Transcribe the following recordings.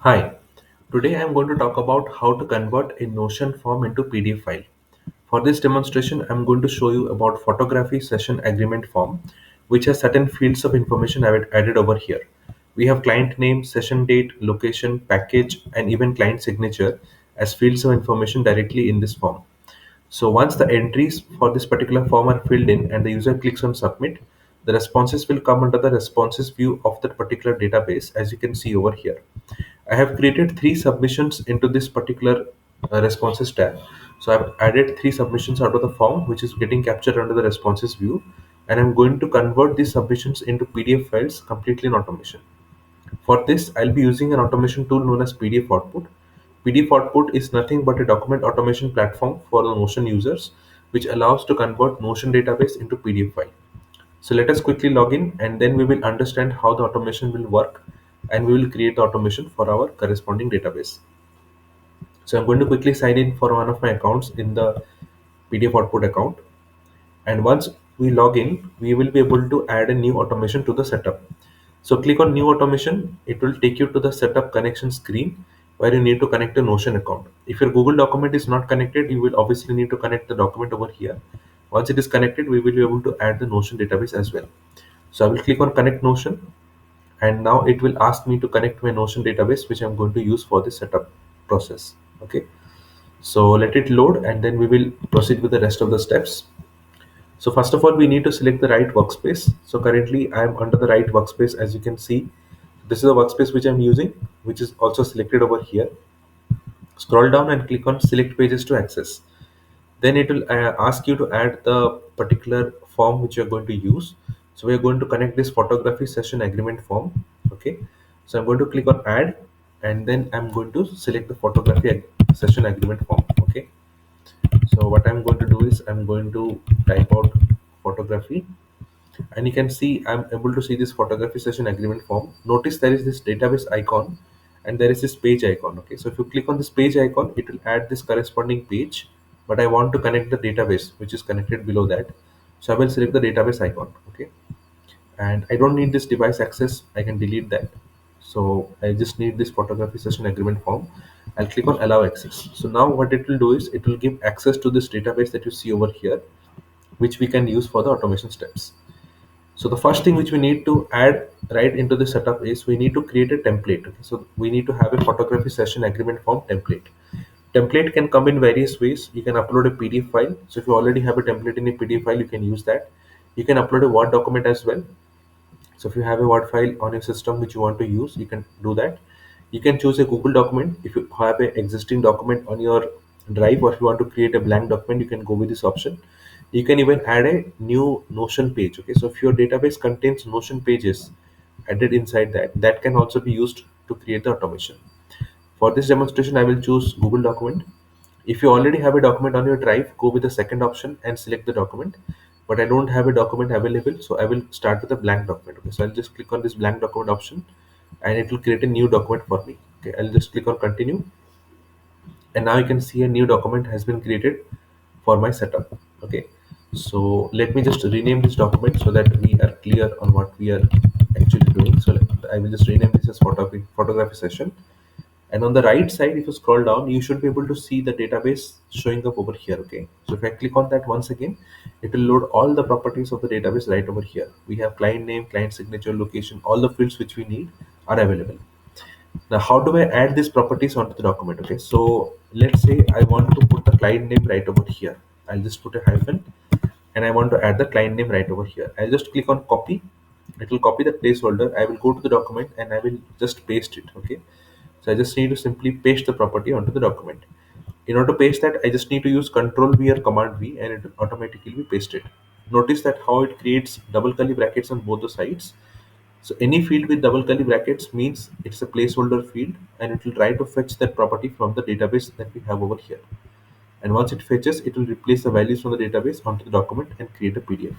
Hi, today I am going to talk about how to convert a Notion form into PDF file. For this demonstration, I am going to show you about photography session agreement form, which has certain fields of information I have added over here. We have client name, session date, location, package, and even client signature as fields of information directly in this form. So once the entries for this particular form are filled in and the user clicks on submit, the responses will come under the responses view of that particular database, as you can see over here. I have created three submissions into this particular responses tab. So I've added three submissions out of the form, which is getting captured under the responses view. And I'm going to convert these submissions into PDF files completely in automation. For this, I'll be using an automation tool known as PDFOutput. PDFOutput is nothing but a document automation platform for the Notion users, which allows to convert Notion database into PDF file. So let us quickly log in and then we will understand how the automation will work and we will create the automation for our corresponding database. So I'm going to quickly sign in for one of my accounts in the PDF output account. And once we log in, we will be able to add a new automation to the setup. So click on new automation. It will take you to the setup connection screen where you need to connect a Notion account. If your Google document is not connected, you will obviously need to connect the document over here. Once it is connected, we will be able to add the Notion database as well. So I will click on connect Notion and now it will ask me to connect my Notion database, which I'm going to use for the setup process. Okay. So let it load and then we will proceed with the rest of the steps. So first of all, we need to select the right workspace. So currently I am under the right workspace. As you can see, this is the workspace which I'm using, which is also selected over here. Scroll down and click on select pages to access. Then it will ask you to add the particular form which you're going to use. So we are going to connect this photography session agreement form. Okay. So I'm going to click on add and then I'm going to select the session agreement form. Okay. So what I'm going to do is I'm going to type out photography and you can see I'm able to see this photography session agreement form. Notice there is this database icon and there is this page icon. Okay, so if you click on this page icon, it will add this corresponding page, but I want to connect the database which is connected below that. So I will select the database icon. Okay, and I don't need this device access, I can delete that. So I just need this photography session agreement form. I'll click on allow access. So now what it will do is it will give access to this database that you see over here, which we can use for the automation steps. So the first thing which we need to add right into the setup is we need to create a template. Okay? So we need to have a photography session agreement form template. Template can come in various ways. You can upload a PDF file. So if you already have a template in a PDF file, you can use that. You can upload a Word document as well. So if you have a Word file on your system which you want to use, you can do that. You can choose a Google document. If you have an existing document on your drive or if you want to create a blank document, you can go with this option. You can even add a new Notion page. Okay, so if your database contains Notion pages added inside that, that can also be used to create the automation. For this demonstration, I will choose Google document. If you already have a document on your drive, go with the second option and select the document. But I don't have a document available, so I will start with a blank document. Okay, so I'll just click on this blank document option and it will create a new document for me. Okay, I'll just click on continue and now you can see a new document has been created for my setup. Okay, so let me just rename this document so that we are clear on what we are actually doing. So I will just rename this as photography session. And on the right side, if you scroll down, you should be able to see the database showing up over here. Okay, so if I click on that once again, it will load all the properties of the database right over here. We have client name, client signature, location, all the fields which we need are available. Now how do I add these properties onto the document? Okay, so let's say I want to put the client name right over here. I'll just put a hyphen and I want to add the client name right over here. I'll just click on copy. It will copy the placeholder. I will go to the document and I will just paste it. Okay, so I just need to simply paste the property onto the document. In order to paste that, I just need to use Control V or Command V and it will automatically be pasted. Notice that how it creates double curly brackets on both the sides. So any field with double curly brackets means it's a placeholder field and it will try to fetch that property from the database that we have over here. And once it fetches, it will replace the values from the database onto the document and create a PDF.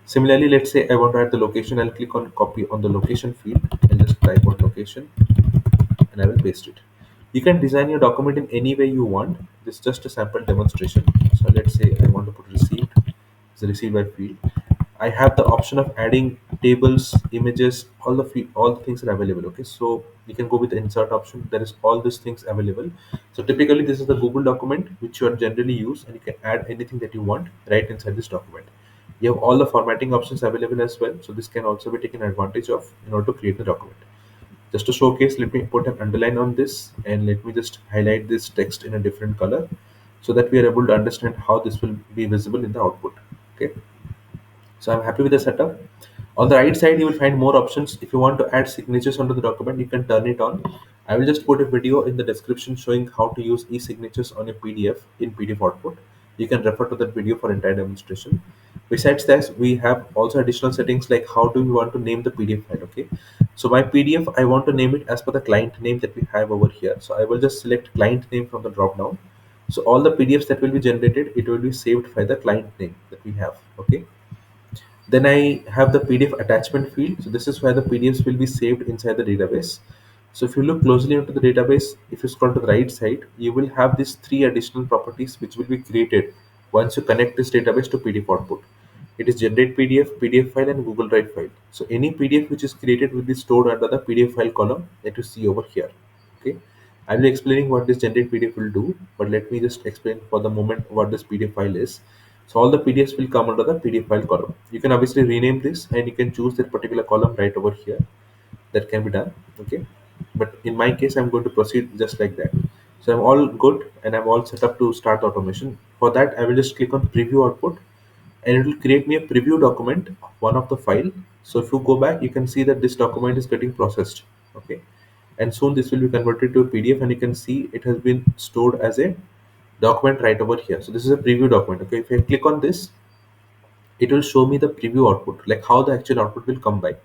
Similarly, let's say I want to add the location. I'll click on copy on the location field and just type out location and I will paste it. You can design your document in any way you want. This is just a sample demonstration. So let's say I want to put received as a received by field. I have the option of adding tables, images, all the things are available. Okay, so you can go with the insert option. There is all these things available. So typically this is the Google document which you are generally use, and you can add anything that you want right inside this document. You have all the formatting options available as well, so this can also be taken advantage of in order to create the document. Just to showcase, let me put an underline on this, and let me just highlight this text in a different color so that we are able to understand how this will be visible in the output. Okay, so I'm happy with the setup. On the right side, you will find more options. If you want to add signatures onto the document, you can turn it on. I will just put a video in the description showing how to use e-signatures on a PDF in PDF output. You can refer to that video for entire demonstration. Besides that, we have also additional settings like how do we want to name the PDF file. Okay, so my PDF, I want to name it as per the client name that we have over here. So I will just select client name from the drop down. So all the PDFs that will be generated, it will be saved by the client name that we have. Okay, then I have the PDF attachment field. So this is where the PDFs will be saved inside the database. So if you look closely into the database, if you scroll to the right side, you will have these three additional properties which will be created once you connect this database to PDF output. It is generate PDF, PDF file, and Google Drive file. So any PDF which is created will be stored under the PDF file column that you see over here. Okay, I'll be explaining what this generate PDF will do, but let me just explain for the moment what this PDF file is. So all the PDFs will come under the PDF file column. You can obviously rename this, and you can choose that particular column right over here. That can be done. Okay, but in my case, I'm going to proceed just like that. So I'm all good, and I'm all set up to start the automation. For that, I will just click on preview output, and it will create me a preview document of one of the file. So if you go back, you can see that this document is getting processed. Okay, and soon this will be converted to a PDF, and you can see it has been stored as a document right over here. So this is a preview document. Okay, if I click on this, it will show me the preview output, like how the actual output will come by.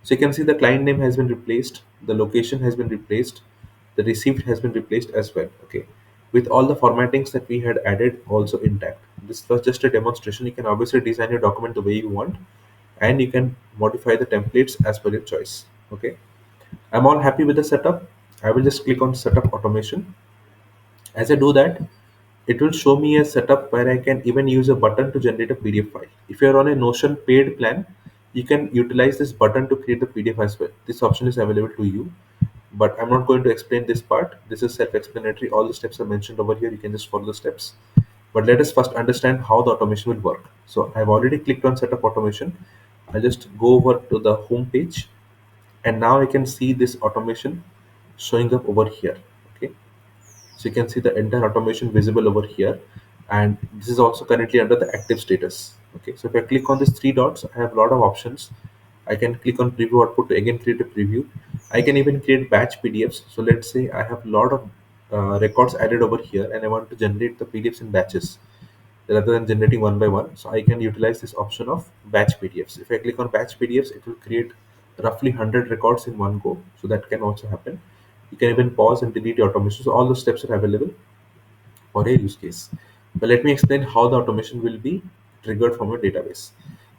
So you can see the client name has been replaced, the location has been replaced, the receipt has been replaced as well. Okay, with all the formattings that we had added also intact. This was just a demonstration. You can obviously design your document the way you want, and you can modify the templates as per your choice. Okay, I'm all happy with the setup. I will just click on setup automation. As I do that, it will show me a setup where I can even use a button to generate a PDF file. If you're on a Notion paid plan, you can utilize this button to create the PDF as well. This option is available to you, but I'm not going to explain this part. This is self-explanatory. All the steps are mentioned over here. You can just follow the steps. But let us first understand how the automation will work. So I've already clicked on setup automation. I'll just go over to the home page, and now I can see this automation showing up over here. Okay, so you can see the entire automation visible over here, and this is also currently under the active status. Okay, so if I click on these three dots, I have a lot of options. I can click on preview output to again create a preview. I can even create batch PDFs. So let's say I have a lot of records added over here, and I want to generate the PDFs in batches rather than generating one by one. So I can utilize this option of batch PDFs. If I click on batch PDFs, it will create roughly 100 records in one go. So that can also happen. You can even pause and delete your automation. So all the steps are available for a use case. But let me explain how the automation will be triggered from your database.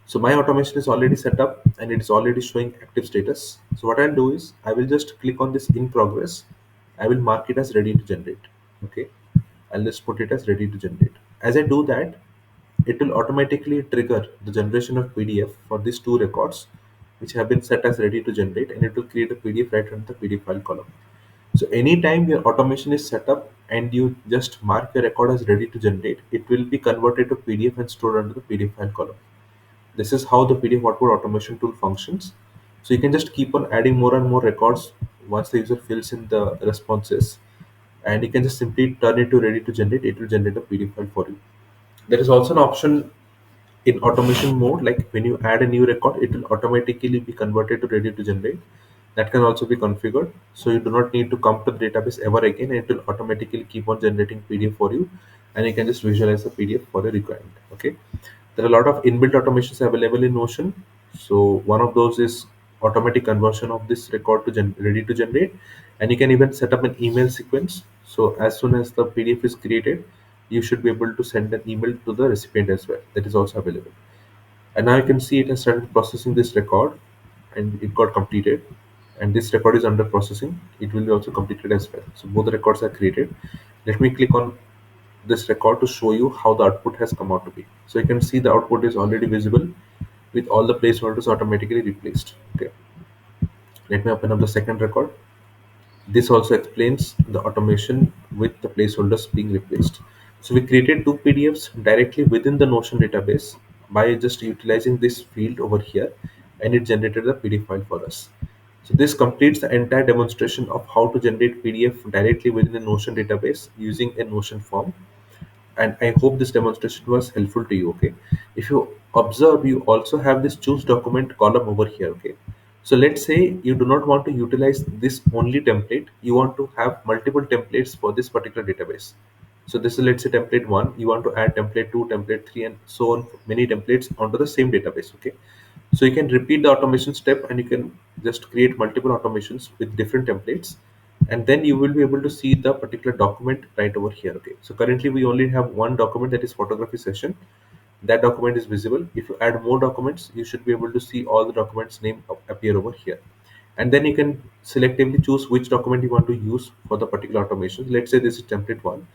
So my automation is already set up, and it is already showing active status. So what I'll do is I will just click on this in progress. I will mark it as ready to generate. Okay, I'll just put it as ready to generate. As I do that, it will automatically trigger the generation of PDF for these two records which have been set as ready to generate, and it will create a PDF right under the PDF file column. So anytime your automation is set up and you just mark your record as ready to generate, it will be converted to PDF and stored under the PDF file column. This is how the PDF output automation tool functions. So you can just keep on adding more and more records once the user fills in the responses, and you can just simply turn it to ready to generate. It will generate a PDF file for you. There is also an option in automation mode, like when you add a new record, it will automatically be converted to ready to generate. That can also be configured, so you do not need to come to the database ever again, and it will automatically keep on generating PDF for you, and you can just visualize the PDF for your requirement. Okay, there are a lot of inbuilt automations available in Notion. So one of those is automatic conversion of this record to ready to generate, and you can even set up an email sequence. So as soon as the PDF is created, you should be able to send an email to the recipient as well. That is also available. And now you can see it has started processing this record, and it got completed. And this record is under processing. It will be also completed as well. So both the records are created. Let me click on this record to show you how the output has come out to be. So you can see the output is already visible. with all the placeholders automatically replaced. Okay, let me open up the second record. This also explains the automation with the placeholders being replaced. So we created two PDFs directly within the Notion database by just utilizing this field over here, and it generated the PDF file for us. So this completes the entire demonstration of how to generate PDF directly within the Notion database using a Notion form, and I hope this demonstration was helpful to you. Okay, if you observe, you also have this choose document column over here. Okay, so let's say you do not want to utilize this only template, you want to have multiple templates for this particular database. So this is, let's say, template 1, you want to add template 2, template 3, and so on, many templates onto the same database. Okay, so you can repeat the automation step and you can just create multiple automations with different templates, and then you will be able to see the particular document right over here. Okay, so currently we only have one document, that is photography session. That document is visible. If you add more documents, you should be able to see all the documents name appear over here, and then you can selectively choose which document you want to use for the particular automation. Let's say this is template 1,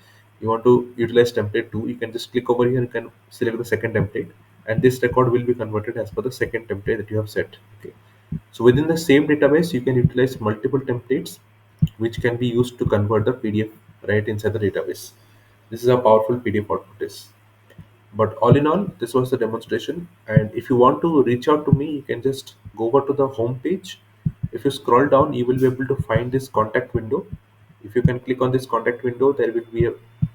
you want to utilize template 2, you can just click over here, you can select the second template, and this record will be converted as per the second template that you have set. Okay, so within the same database, you can utilize multiple templates which can be used to convert the PDF right inside the database. This is how powerful PDF output is. But all in all, this was the demonstration. And if you want to reach out to me, you can just go over to the home page. If you scroll down, you will be able to find this contact window. If you can click on this contact window, there will be a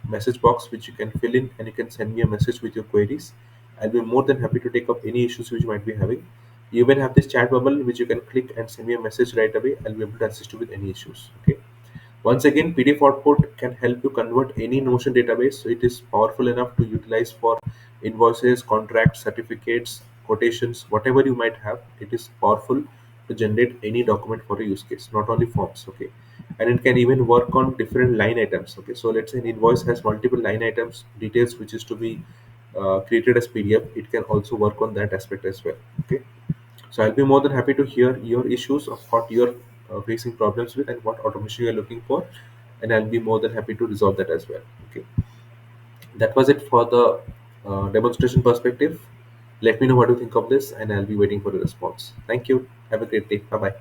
message box which you can fill in, and you can send me a message with your queries. I'll be more than happy to take up any issues which you might be having. You even have this chat bubble which you can click and send me a message right away. I'll be able to assist you with any issues. Okay. Once again, PDF output can help you convert any Notion database. So it is powerful enough to utilize for invoices, contracts, certificates, quotations, whatever you might have. It is powerful to generate any document for a use case, not only forms. Okay, and it can even work on different line items. Okay, so let's say an invoice has multiple line items, details which is to be created as PDF. It can also work on that aspect as well. Okay, so I'll be more than happy to hear your issues of what you're facing problems with and what automation you're looking for, and I'll be more than happy to resolve that as well. Okay, that was it for the demonstration perspective. Let me know what you think of this, and I'll be waiting for a response. Thank you. Have a great day. Bye bye.